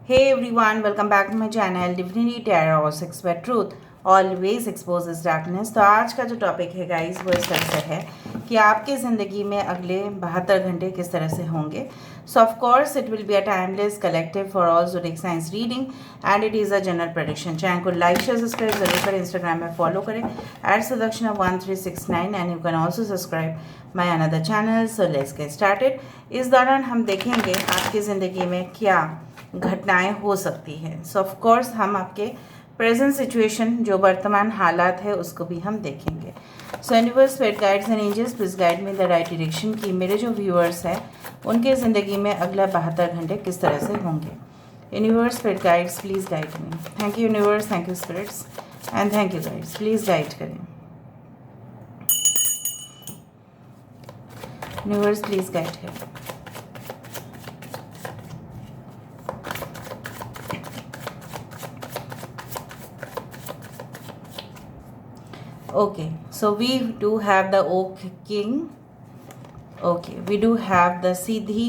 Hey everyone, welcome back to my channel Divinity Tarot 6 where truth always exposes darkness। तो आज का जो topic है गाइस वो इस तरह से है कि आपके ज़िंदगी में अगले 72 घंटे किस तरह से होंगे। सो of course it will be a timeless collective for all zodiac science reading and it is a general prediction. Channel को लाइक शेयर सब्सक्राइब जरूर करें, इंस्टाग्राम में फॉलो करें @Sudakshana1369 and you can also subscribe my another channel. So let's get started. इस दौरान हम देखेंगे आपकी ज़िंदगी में क्या घटनाएं हो सकती हैं। सो ऑफ कोर्स हम आपके प्रेजेंट सिचुएशन जो वर्तमान हालात है उसको भी हम देखेंगे। So universe spirit guides and angels please guide me the right direction कि मेरे जो व्यूअर्स हैं उनके ज़िंदगी में अगला 72 घंटे किस तरह से होंगे। Universe spirit guides please guide me. Thank you universe, thank you spirits and thank you guides. Please guide करें यूनिवर्स, प्लीज़ गाइड करें। Okay, so we do have the Oak King. Okay, we do have the Siddhi.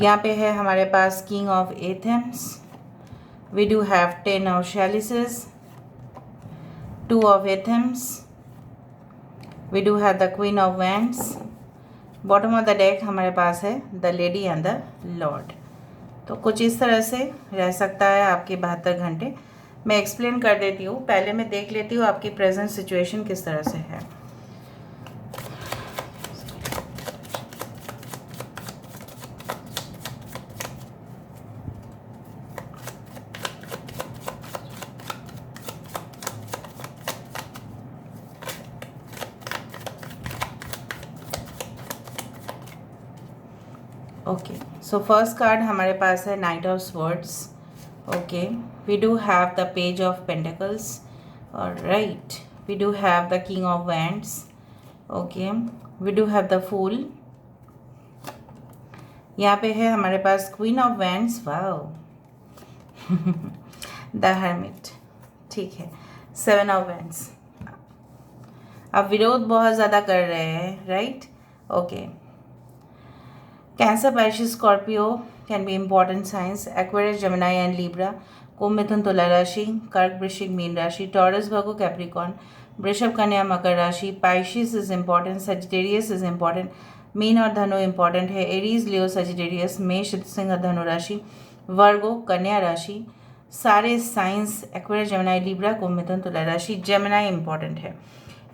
यहाँ पे है हमारे पास King of Athens. We do have 10 of Chalices, 2 of Athens. We do have the Queen of Wands. Bottom of the deck हमारे पास है the Lady and the Lord. तो कुछ इस तरह से रह सकता है आपके 72 घंटे। मैं एक्सप्लेन कर देती हूँ, पहले मैं देख लेती हूँ आपकी प्रेजेंट सिचुएशन किस तरह से है। ओके, सो फर्स्ट कार्ड हमारे पास है night of swords. Okay, we do have the page of pentacles. All right, we do have the king of wands. Okay, we do have the fool. यहाँ पे है हमारे पास queen of wands. wow the hermit, ठीक है। 7 of wands, अब विरोध बहुत ज़्यादा कर रहे हैं, right. Okay, Cancer, Pisces, Scorpio can be important science. Aquarius, Gemini and Libra, Kumbh, Mithun, Tula राशि, कर्क, वृश्चिक, मीन राशि, टॉरस, वर्गो, कैप्रिकॉर्न, वृषभ, कन्या, मकर राशि, Pisces is important, Sagittarius is important, mean और धनु इम्पॉर्टेंट है, एरीज, लियो, सजिटेरियस, मेष, सिंह, धनु राशि, वर्गो, कन्या राशि, सारे science Aquarius, Gemini, Libra, Kumbh, Mithun, Tula राशि, जेमिनी इम्पॉर्टेंट है।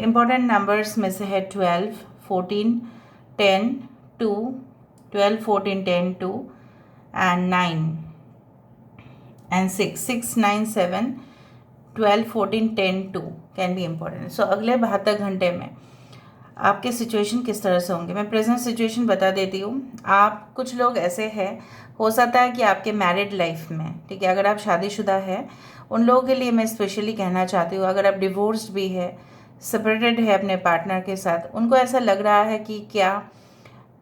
इम्पॉर्टेंट नंबर्स में से है 12, 14, 10, 2, 12, 14, 10, 2 and 9 and 6, 6, 9, 7, 12, 14, 10, 2 can be important. सो अगले 72 घंटे में आपके सिचुएशन किस तरह से होंगे, मैं प्रेजेंट सिचुएशन बता देती हूँ। आप कुछ लोग ऐसे हैं, हो सकता है कि आपके मैरिड लाइफ में, ठीक है, अगर आप शादीशुदा है उन लोगों के लिए मैं स्पेशली कहना चाहती हूँ। अगर आप डिवोर्स्ड भी है, सेपरेटेड है अपने पार्टनर के साथ, उनको ऐसा लग रहा है कि क्या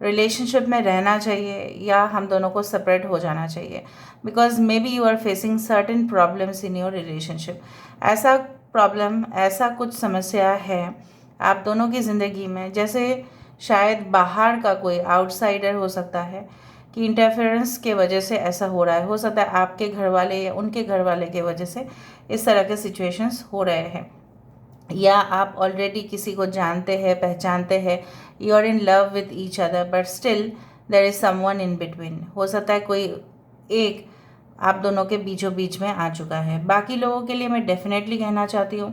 रिलेशनशिप में रहना चाहिए या हम दोनों को सेपरेट हो जाना चाहिए, because maybe you are facing certain problems in your relationship. ऐसा प्रॉब्लम, ऐसा कुछ समस्या है आप दोनों की ज़िंदगी में, जैसे शायद बाहर का कोई आउटसाइडर हो सकता है कि इंटरफेरेंस के वजह से ऐसा हो रहा है। हो सकता है आपके घर वाले या उनके घर वाले के वजह से इस तरह के सिचुएशंस हो रहे हैं, या आप ऑलरेडी किसी को जानते हैं, पहचानते हैं, you are in love with each other but still there is someone in between. हो सकता है कोई एक आप दोनों के बीचों बीच में आ चुका है। बाकी लोगों के लिए मैं डेफिनेटली कहना चाहती हूँ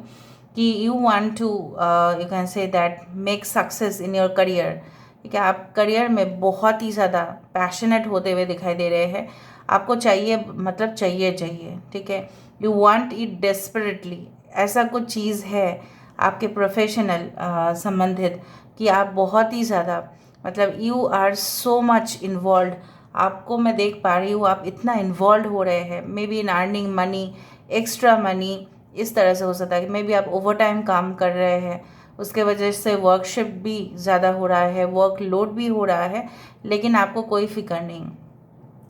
कि you want to you can say that make success in your career, ठीक है। आप करियर में बहुत ही ज़्यादा पैशनेट होते हुए दिखाई दे रहे हैं। आपको चाहिए, मतलब चाहिए चाहिए, ठीक है। यू वांट इट डेस्परेटली, ऐसा कुछ चीज़ है आपके प्रोफेशनल संबंधित कि आप बहुत ही ज़्यादा, मतलब you are so much involve. आपको मैं देख पा रही हूँ, आप इतना इन्वॉल्व हो रहे हैं, may be in earning money, extra money, इस तरह से हो सकता है कि मे बी आप ओवर टाइम काम कर रहे हैं, उसके वजह से वर्कशिप भी ज़्यादा हो रहा है, वर्क लोड भी हो रहा है, लेकिन आपको कोई फिक्र नहीं,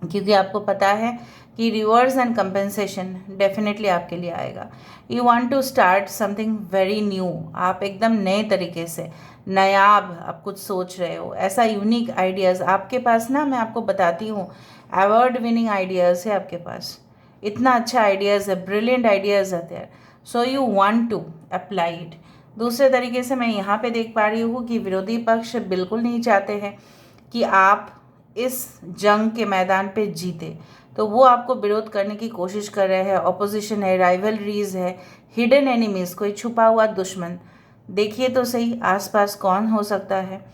क्योंकि आपको पता है कि रिवॉर्ड्स एंड कंपेंसेशन डेफिनेटली आपके लिए आएगा। You want to start something very new, आप एकदम नए तरीके से नायाब आप कुछ सोच रहे हो, ऐसा यूनिक आइडियाज़ आपके पास ना, मैं आपको बताती हूँ, अवार्ड विनिंग आइडियाज़ है आपके पास, इतना अच्छा आइडियाज़ है, ब्रिलियंट आइडियाज़ आते हैं, so you want to apply it. दूसरे तरीके से मैं यहाँ पे देख पा रही हूँ कि विरोधी पक्ष बिल्कुल नहीं चाहते हैं कि आप इस जंग के मैदान पे जीते, तो वो आपको विरोध करने की कोशिश कर रहे हैं। ऑपोजिशन है, राइवलरीज है, हिडन एनिमीज, कोई छुपा हुआ दुश्मन। देखिए तो सही आसपास कौन हो सकता है।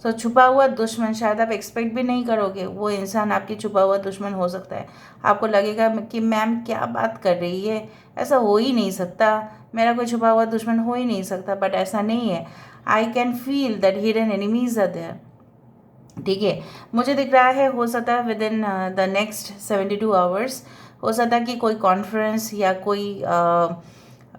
सो छुपा हुआ दुश्मन शायद आप एक्सपेक्ट भी नहीं करोगे, वो इंसान आपकी छुपा हुआ दुश्मन हो सकता है। आपको लगेगा कि मैम क्या बात कर रही है, ऐसा हो ही नहीं सकता, मेरा कोई छुपा हुआ दुश्मन हो ही नहीं सकता, बट ऐसा नहीं है। I can feel that hidden enemies are there. ठीक है, मुझे दिख रहा है हो सकता है within the next 72 hours हो सकता है कि कोई कॉन्फ्रेंस या कोई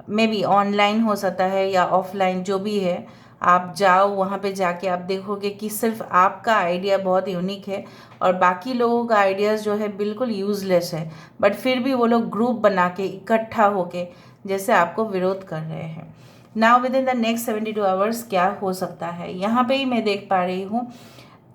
मे बी ऑनलाइन हो सकता है या ऑफलाइन, जो भी है, आप जाओ वहाँ पे जाके आप देखोगे कि सिर्फ आपका आइडिया बहुत यूनिक है और बाकी लोगों का आइडियाज़ जो है बिल्कुल यूज़लेस है, बट फिर भी वो लोग ग्रुप बना के इकट्ठा होके जैसे आपको विरोध कर रहे हैं। Now with in the next 72 hours क्या हो सकता है, यहाँ पे ही मैं देख पा रही हूँ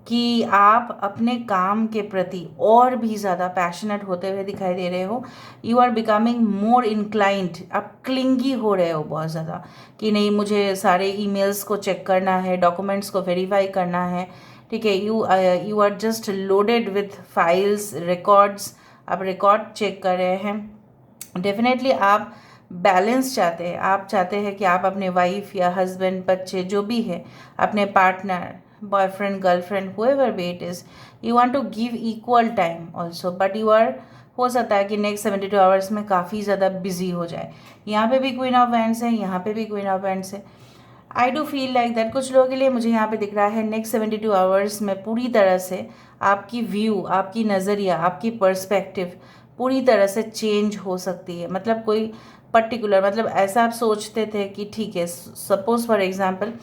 कि आप अपने काम के प्रति और भी ज़्यादा पैशनेट होते हुए दिखाई दे रहे हो। You are becoming more inclined, आप क्लिंगी हो रहे हो बहुत ज़्यादा कि नहीं मुझे सारे ईमेल्स को चेक करना है, डॉक्यूमेंट्स को वेरीफाई करना है। ठीक है, you are just loaded with files, records, आप रिकॉर्ड चेक कर रहे हैं। डेफिनेटली आप बैलेंस चाहते हैं, आप चाहते हैं कि आप अपने वाइफ या हस्बैंड, बच्चे जो भी है, अपने partner, boyfriend, girlfriend, whoever be it is, you want to give equal time also, but you are, हो सकता है कि नेक्स्ट 72 आवर्स में काफ़ी ज़्यादा बिजी हो जाए। यहाँ पे भी क्वीन ऑफ वैंड्स है, यहाँ पे भी क्वीन ऑफ वैंड्स है। आई डू फील लाइक दैट कुछ लोगों के लिए मुझे यहाँ पे दिख रहा है नेक्स्ट 72 आवर्स में पूरी तरह से आपकी व्यू, आपकी नज़रिया, आपकी पर्सपेक्टिव पूरी तरह से चेंज हो सकती है। मतलब कोई पर्टिकुलर, मतलब ऐसा आप सोचते थे कि ठीक है, सपोज फॉर एग्जांपल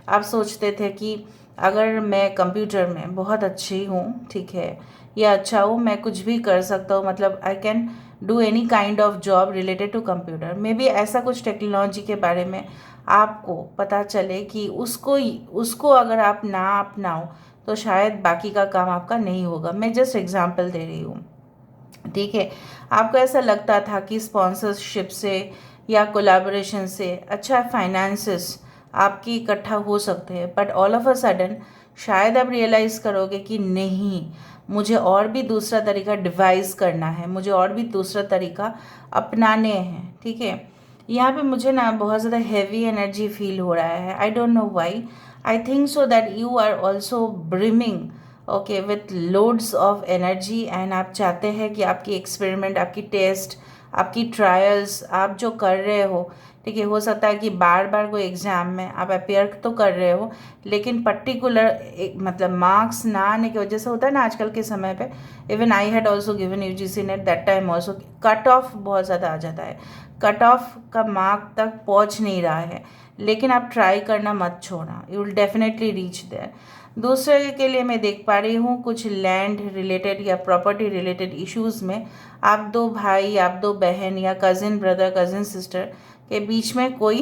आप सोचते थे कि अगर मैं कंप्यूटर में बहुत अच्छी हूँ, ठीक है, या अच्छा हूँ, मैं कुछ भी कर सकता हूँ, मतलब I can do any kind of job related to computer. Maybe ऐसा कुछ टेक्नोलॉजी के बारे में आपको पता चले कि उसको अगर आप ना अपनाओ तो शायद बाकी का काम आपका नहीं होगा। मैं जस्ट एग्जांपल दे रही हूँ। ठीक है, आपको ऐसा लगता था कि स्पॉन्सरशिप से या कोलैबोरेशन से अच्छा फाइनेंसेस आपकी इकट्ठा हो सकते हैं, but all of a sudden शायद आप रियलाइज़ करोगे कि नहीं, मुझे और भी दूसरा तरीका डिवाइस करना है, मुझे और भी दूसरा तरीका अपनाने हैं। ठीक है, यहाँ पे मुझे ना बहुत ज़्यादा हैवी एनर्जी फील हो रहा है। I don't know why, I think so that you are also brimming okay with loads of energy, and आप चाहते हैं कि आपकी एक्सपेरिमेंट, आपकी टेस्ट, आपकी ट्रायल्स आप जो कर रहे हो, ठीक है, हो सकता है कि बार बार कोई एग्ज़ाम में आप अपेयर तो कर रहे हो, लेकिन पर्टिकुलर एक मतलब मार्क्स ना आने की वजह से होता है ना आजकल के समय पे, even I had also given UGC net that time also, cut off बहुत ज़्यादा आ जाता है, कट ऑफ का मार्क तक पहुंच नहीं रहा है, लेकिन आप ट्राई करना मत छोड़ना, you will definitely reach there. दूसरे के लिए मैं देख पा रही हूँ कुछ लैंड रिलेटेड या प्रॉपर्टी रिलेटेड इश्यूज़ में आप दो भाई, आप दो बहन या कज़िन ब्रदर, कज़िन सिस्टर के बीच में कोई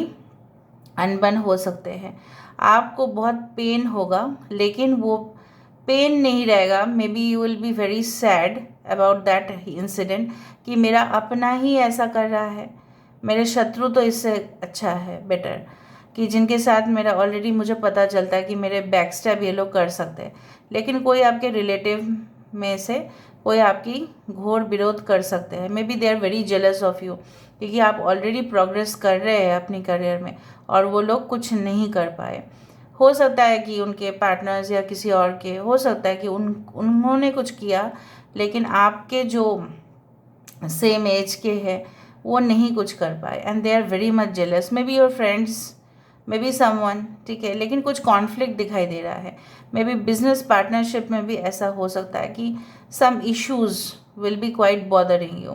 अनबन हो सकते हैं। आपको बहुत पेन होगा, लेकिन वो पेन नहीं रहेगा। May be you will be very sad about that incident कि मेरा अपना ही ऐसा कर रहा है, मेरे शत्रु तो इससे अच्छा है, बेटर, कि जिनके साथ मेरा ऑलरेडी मुझे पता चलता है कि मेरे बैकस्टैब ये लोग कर सकते हैं, लेकिन कोई आपके रिलेटिव में से कोई आपकी घोर विरोध कर सकते हैं। Maybe they are very jealous of you, क्योंकि आप ऑलरेडी प्रोग्रेस कर रहे हैं अपनी करियर में और वो लोग कुछ नहीं कर पाए। हो सकता है कि उनके पार्टनर्स या किसी और के, हो सकता है कि उन्होंने कुछ किया, लेकिन आपके जो सेम एज के हैं वो नहीं कुछ कर पाए, and they are very much jealous. Maybe your friends, maybe someone, ठीक है, लेकिन कुछ कॉन्फ्लिक्ट दिखाई दे रहा है। मे बी बिजनेस पार्टनरशिप में भी ऐसा हो सकता है कि some issues will be quite bothering you,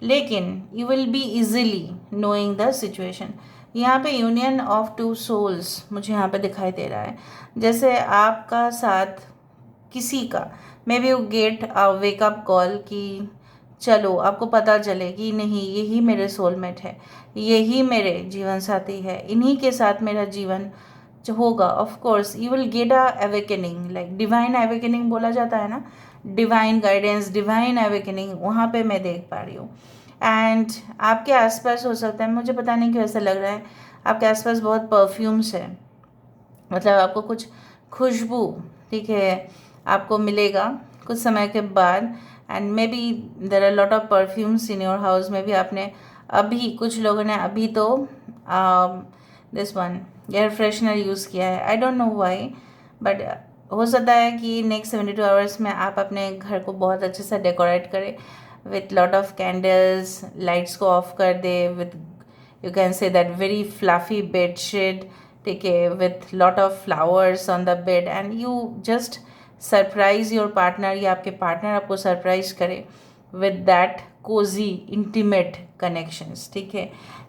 लेकिन you will be easily knowing the situation. यहाँ पे यूनियन ऑफ टू सोल्स मुझे यहाँ पे दिखाई दे रहा है, जैसे आपका साथ किसी का, may be you get a wake up call कि चलो आपको पता चले कि नहीं, यही मेरे सोलमेट है, यही मेरे जीवन साथी है, इन्हीं के साथ मेरा जीवन जो होगा। Of course you will get a awakening, like divine awakening बोला जाता है ना, डिवाइन गाइडेंस, डिवाइन अवेकनिंग वहाँ पे मैं देख पा रही हूँ। एंड आपके आसपास हो सकता है, मुझे पता नहीं क्यों ऐसा लग रहा है, आपके आसपास बहुत परफ्यूम्स है, मतलब आपको कुछ खुशबू, ठीक है, आपको मिलेगा कुछ समय के बाद। And maybe there are lot of perfumes in your house. में भी आपने अभी, कुछ लोगों ने अभी तो this one air freshener use किया है, I don't know why, but हो सकता है कि नेक्स्ट 72 आवर्स में आप अपने घर को बहुत अच्छे से डेकोरेट करें with lot of candles, lights को ऑफ कर दे, with you can say that very fluffy bedsheet, ठीक है, with lot of flowers on the bed, and you just surprise your partner, या आपके पार्टनर आपको सरप्राइज करे with that cosy intimate connections, ठीक है,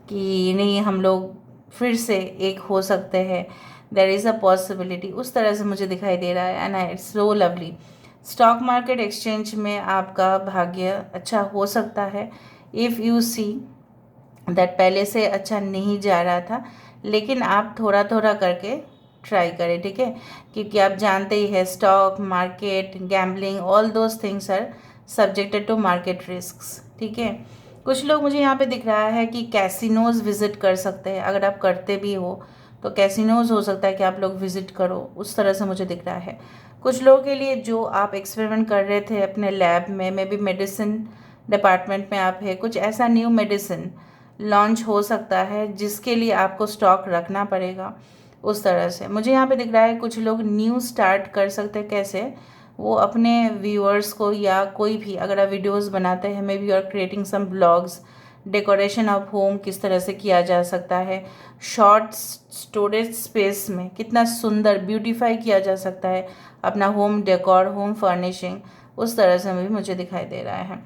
कि नहीं हम लोग फिर से एक हो सकते हैं, देर इज़ अ पॉसिबिलिटी, उस तरह से मुझे दिखाई दे रहा है। And it's so lovely. Stock market exchange में आपका भाग्य अच्छा हो सकता है, इफ़ यू सी दैट पहले से अच्छा नहीं जा रहा था, लेकिन आप थोड़ा थोड़ा करके ट्राई करें, ठीक है, क्योंकि आप जानते ही है stock market, gambling, all those things are subjected to market risks, ठीक है। कुछ लोग, मुझे यहाँ पे दिख रहा है कि कैसीनोज विजिट कर सकते हैं, अगर आप करते भी हो तो कैसीनोज हो सकता है कि आप लोग विजिट करो, उस तरह से मुझे दिख रहा है। कुछ लोगों के लिए जो आप एक्सपेरिमेंट कर रहे थे अपने लैब में, मे बी मेडिसिन डिपार्टमेंट में आप है, कुछ ऐसा न्यू मेडिसिन लॉन्च हो सकता है जिसके लिए आपको स्टॉक रखना पड़ेगा, उस तरह से मुझे यहाँ पे दिख रहा है। कुछ लोग न्यू स्टार्ट कर सकते हैं, कैसे, वो अपने व्यूअर्स को, या कोई भी अगर आप वीडियोस बनाते हैं, maybe you are creating some blogs, decoration of home किस तरह से किया जा सकता है, शॉर्ट स्टोरेज स्पेस में कितना सुंदर ब्यूटीफाई किया जा सकता है अपना होम डेकोर, होम फर्निशिंग, उस तरह से भी मुझे दिखाई दे रहा है।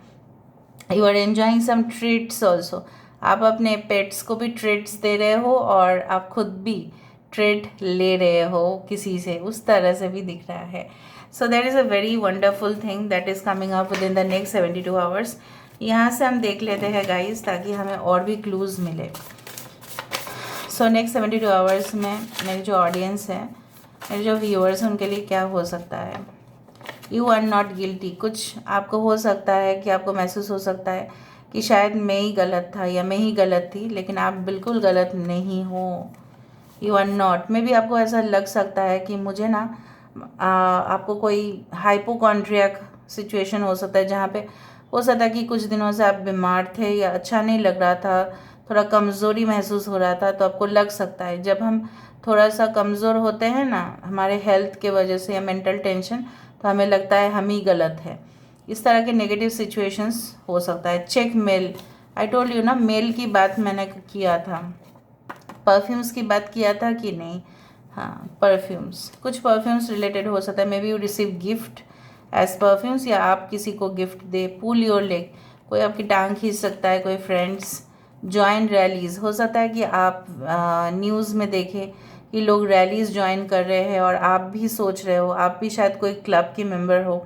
You are enjoying some treats also, आप अपने पेट्स को भी ट्रीट्स दे रहे हो और आप खुद भी ट्रीट ले रहे हो किसी से, उस तरह से भी दिख रहा है। So that is a very wonderful thing that is coming up with in the next 72 hours. यहाँ से हम देख लेते हैं गाइस, ताकि हमें और भी क्लूज़ मिले। सो नेक्स्ट 72 आवर्स में मेरी जो ऑडियंस है, मेरे जो व्यूअर्स हैं, उनके लिए क्या हो सकता है। You are not guilty. कुछ आपको हो सकता है कि आपको महसूस हो सकता है कि शायद मैं ही गलत था या मैं ही गलत थी, लेकिन आप बिल्कुल गलत नहीं हो। You are not. में भी आपको ऐसा लग सकता है कि मुझे ना आपको कोई हाइपोकॉन्ड्रियक सिचुएशन हो सकता है, जहाँ पे हो सकता है कि कुछ दिनों से आप बीमार थे या अच्छा नहीं लग रहा था, थोड़ा कमज़ोरी महसूस हो रहा था, तो आपको लग सकता है जब हम थोड़ा सा कमज़ोर होते हैं ना हमारे हेल्थ के वजह से या मेंटल टेंशन, तो हमें लगता है हम ही गलत है। इस तरह के नेगेटिव सिचुएशंस हो सकता है। Check mail, I told you ना, मेल की बात मैंने किया था, परफ्यूम्स की बात किया था कि नहीं। हाँ, परफ्यूम्स, कुछ परफ्यूम्स रिलेटेड हो सकता है। Maybe you receive gift as perfumes, या आप किसी को गिफ्ट दे। पुल योर लेग, कोई आपकी टांग खींच सकता है, कोई फ्रेंड्स। ज्वाइन रैलीज, हो सकता है कि आप न्यूज़ में देखें कि लोग रैलीज ज्वाइन कर रहे हैं और आप भी सोच रहे हो, आप भी शायद कोई क्लब के मेंबर हो,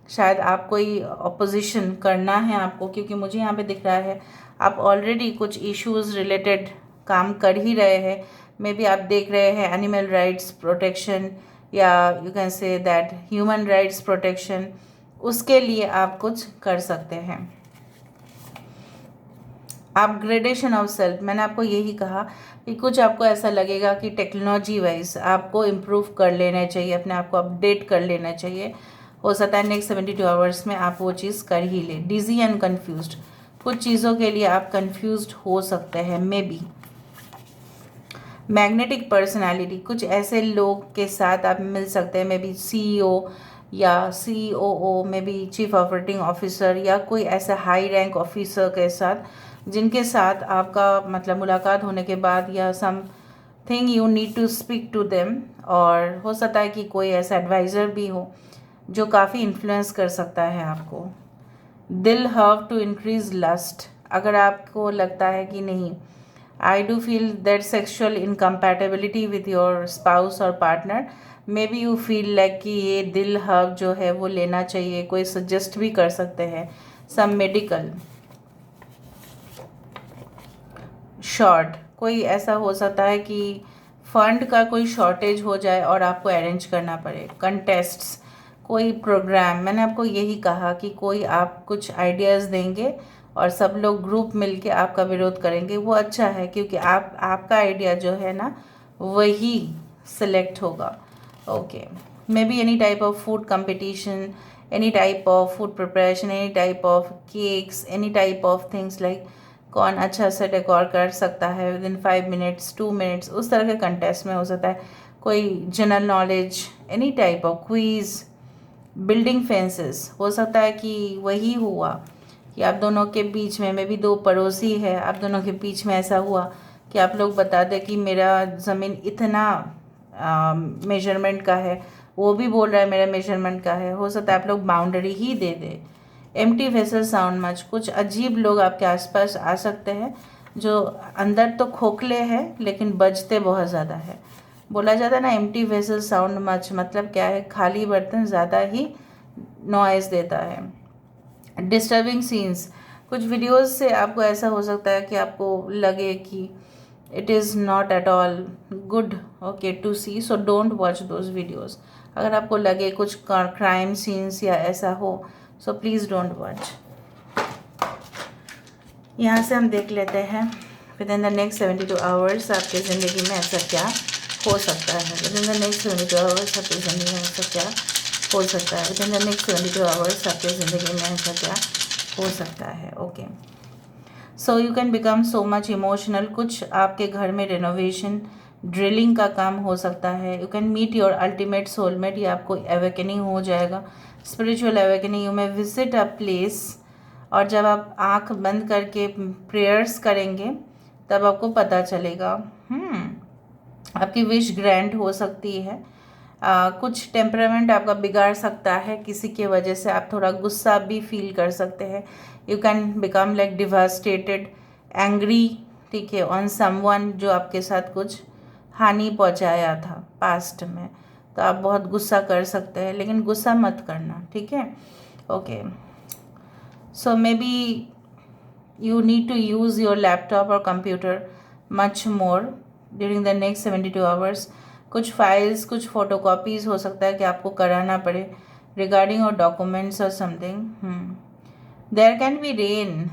शायद आप कोई अपोजिशन करना है आपको, क्योंकि मुझे यहाँ पे दिख रहा है आप ऑलरेडी कुछ इश्यूज़ रिलेटेड काम कर ही रहे हैं। मे बी आप देख रहे हैं एनिमल राइट्स प्रोटेक्शन, या you can say that human rights protection, उसके लिए आप कुछ कर सकते हैं। अपग्रेडेशन ऑफ सेल्फ, मैंने आपको यही कहा कि कुछ आपको ऐसा लगेगा कि टेक्नोलॉजी वाइज आपको इम्प्रूव कर लेना चाहिए, अपने आप को अपडेट कर लेना चाहिए। हो सकता है नेक्स्ट 72 आवर्स में आप वो चीज़ कर ही ले। डिजी एंड कन्फ्यूज्ड, कुछ चीज़ों के लिए आप कन्फ्यूज्ड हो सकते हैं। मे बी मैग्नेटिक पर्सनालिटी, कुछ ऐसे लोग के साथ आप मिल सकते हैं, मे बी CEO या COO, may be chief operating officer, या कोई ऐसा हाई रैंक ऑफिसर के साथ जिनके साथ आपका मतलब मुलाकात होने के बाद, या something you need to speak to them. और हो सकता है कि कोई ऐसा एडवाइज़र भी हो जो काफ़ी इन्फ्लुएंस कर सकता है आपको। दिल हर्व टू इंक्रीज लस्ट, अगर आपको लगता है कि नहीं, I do feel that sexual incompatibility with your spouse और partner, maybe you feel like कि ये दिल हर्व जो है वो लेना चाहिए। कोई सजेस्ट भी कर सकते हैं सम मेडिकल शॉर्ट, कोई ऐसा हो सकता है कि फंड का कोई शॉर्टेज हो जाए और आपको अरेंज करना पड़े। कंटेस्ट्स, कोई प्रोग्राम, मैंने आपको यही कहा कि कोई आप कुछ आइडियाज़ देंगे और सब लोग ग्रुप मिलके आपका विरोध करेंगे, वो अच्छा है, क्योंकि आपका आइडिया जो है ना वही सिलेक्ट होगा। Okay, may be any type of food competition, any type of food preparation, any type of cakes, any type of things like कौन अच्छा से डेकोर कर सकता है विद इन 5 मिनट्स 2 मिनट्स, उस तरह के कंटेस्ट में हो सकता है। कोई general knowledge, any type of quiz, building fences, हो सकता है कि वही हुआ कि आप दोनों के बीच में भी दो पड़ोसी है, आप दोनों के बीच में ऐसा हुआ कि आप लोग बता दें कि मेरा ज़मीन इतना मेजरमेंट का है, वो भी बोल रहा है मेरा मेजरमेंट का है। हो सकता है आप लोग बाउंड्री ही दे दे। एम्प्टी वेसल साउंड मच, कुछ अजीब लोग आपके आसपास आ सकते हैं जो अंदर तो खोखले हैं लेकिन बजते बहुत ज़्यादा है। बोला जाता है ना एम्प्टी वेसल साउंड मच, मतलब क्या है, खाली बर्तन ज़्यादा ही नॉइज़ देता है। डिस्टर्बिंग सीन्स, कुछ वीडियोस से आपको ऐसा हो सकता है कि आपको लगे कि it is not at all good okay to see, so don't watch those videos. अगर आपको लगे कुछ क्राइम सीन्स या ऐसा हो, सो प्लीज़ डोंट वॉच। यहाँ से हम देख लेते हैं with in the next 72 hours आपके ज़िंदगी में ऐसा क्या हो सकता है। Within the next 72 hours आपकी ज़िंदगी में ऐसा क्या हो सकता है। Within the next 72 hours आपके ज़िंदगी में ऐसा क्या हो सकता है। Okay, so you can become so much emotional, कुछ आपके घर में रिनोवेशन ड्रिलिंग का काम हो सकता है। You can meet your ultimate soulmate, या आपको एवेकनिंग हो जाएगा, spiritual awakening. You may visit a place, और जब आप आंख बंद करके प्रेयर्स करेंगे तब आपको पता चलेगा। आपकी विश ग्रैंड हो सकती है। कुछ टेम्परामेंट आपका बिगाड़ सकता है, किसी के वजह से आप थोड़ा गुस्सा भी फील कर सकते हैं। You can become like devastated, angry, ठीक है, ऑन समवन जो आपके साथ कुछ हानि पहुंचाया था पास्ट में, तो आप बहुत गुस्सा कर सकते हैं, लेकिन गुस्सा मत करना, ठीक है। Okay, so may be you need to use your laptop or computer much more during the next 72 hours. कुछ फाइल्स, कुछ फोटोकॉपीज़ हो सकता है कि आपको कराना पड़े रिगार्डिंग और डॉक्यूमेंट्स और something. There can be rain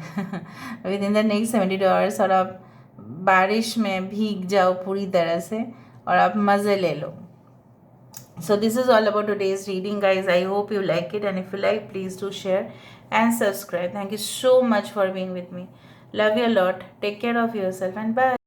within the next 72 hours, और आप बारिश में भीग जाओ पूरी तरह से और आप मज़े ले लो। So this is all about today's reading, guys. I hope you like it, and if you like, please do share and subscribe. Thank you so much for being with me. Love you a lot. Take care of yourself, and bye.